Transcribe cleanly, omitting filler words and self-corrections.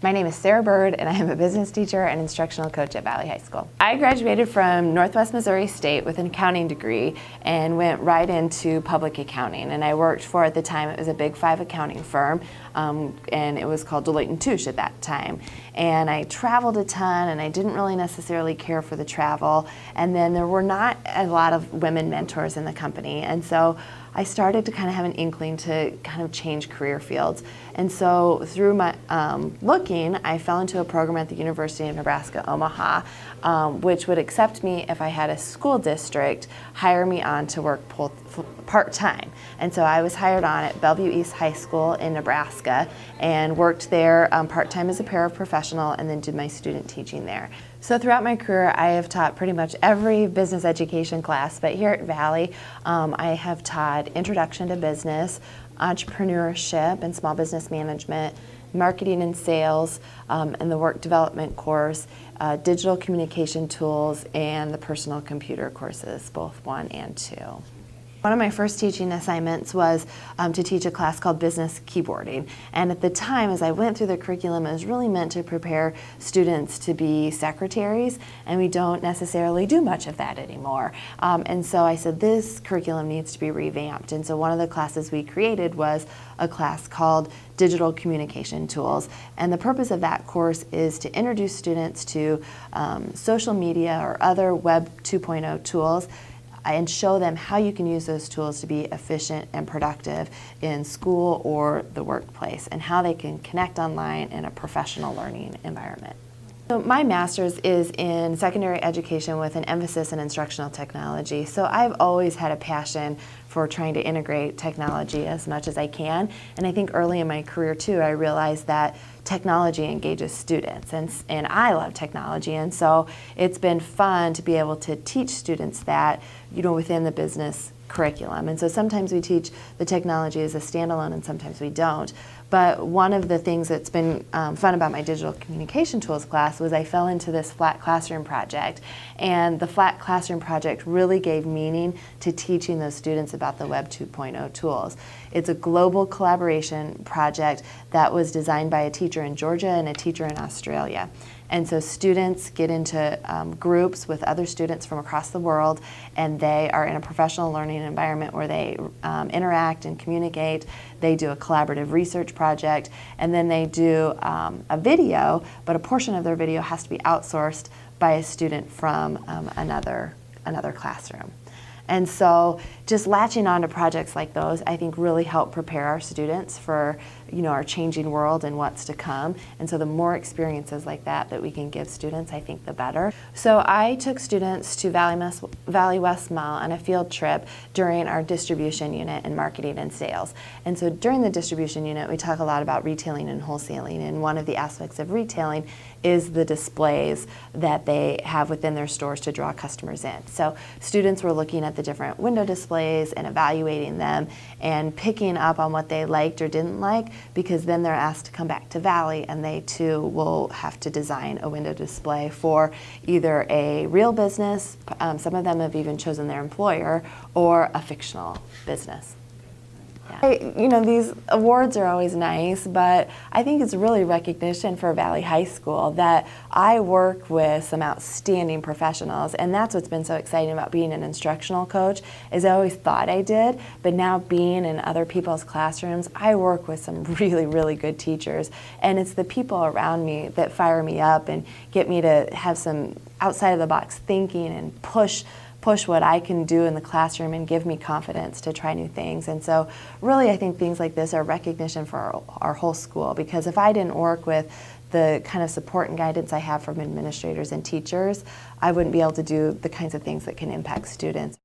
My name is Sarah Bird, and I am a business teacher and instructional coach at Valley High School. I graduated from Northwest Missouri State with an accounting degree and went right into public accounting. And I worked for, at the time, it was a Big Five accounting firm, and it was called Deloitte & Touche at that time. And I traveled a ton, and I didn't really necessarily care for the travel. And then there were not a lot of women mentors in the company. And so I started to kind of have an inkling to kind of change career fields. And so through my looking, I fell into a program at the University of Nebraska, Omaha, which would accept me if I had a school district hire me on to work part-time. And so I was hired on at Bellevue East High School in Nebraska and worked there part-time as a paraprofessional and then did my student teaching there. So throughout my career, I have taught pretty much every business education class, but here at Valley, I have taught Introduction to Business, Entrepreneurship and Small Business Management, Marketing and Sales, and the Work Development course, Digital Communication Tools, and the Personal Computer courses, both 1 and 2. One of my first teaching assignments was to teach a class called Business Keyboarding. And at the time, as I went through the curriculum, it was really meant to prepare students to be secretaries, and we don't necessarily do much of that anymore. And so I said, this curriculum needs to be revamped. And so one of the classes we created was a class called Digital Communication Tools. And the purpose of that course is to introduce students to social media or other Web 2.0 tools and show them how you can use those tools to be efficient and productive in school or the workplace, and how they can connect online in a professional learning environment. So my master's is in secondary education with an emphasis in instructional technology. So I've always had a passion for trying to integrate technology as much as I can. And I think early in my career too, I realized that technology engages students, and I love technology. And so it's been fun to be able to teach students that, within the business curriculum. And so sometimes we teach the technology as a standalone and sometimes we don't. But one of the things that's been fun about my digital communication tools class was I fell into this flat classroom project. And the flat classroom project really gave meaning to teaching those students about the Web 2.0 tools. It's a global collaboration project that was designed by a teacher in Georgia and a teacher in Australia. And so students get into groups with other students from across the world, and they are in a professional learning environment where they interact and communicate. They do a collaborative research project, and then they do a video, but a portion of their video has to be outsourced by a student from another classroom. And so just latching on to projects like those, I think, really help prepare our students for our changing world and what's to come. And so the more experiences like that we can give students, I think the better. So I took students to Valley West Mall on a field trip during our distribution unit in marketing and sales. And so during the distribution unit, we talk a lot about retailing and wholesaling. And one of the aspects of retailing is the displays that they have within their stores to draw customers in. So students were looking at the different window displays and evaluating them and picking up on what they liked or didn't like, because then they're asked to come back to Valley and they too will have to design a window display for either a real business, some of them have even chosen their employer, or a fictional business. These awards are always nice, but I think it's really recognition for Valley High School that I work with some outstanding professionals, and that's what's been so exciting about being an instructional coach, is I always thought I did, but now being in other people's classrooms, I work with some really, really good teachers, and it's the people around me that fire me up and get me to have some outside of the box thinking and push what I can do in the classroom and give me confidence to try new things. And so really I think things like this are recognition for our whole school, because if I didn't work with the kind of support and guidance I have from administrators and teachers, I wouldn't be able to do the kinds of things that can impact students.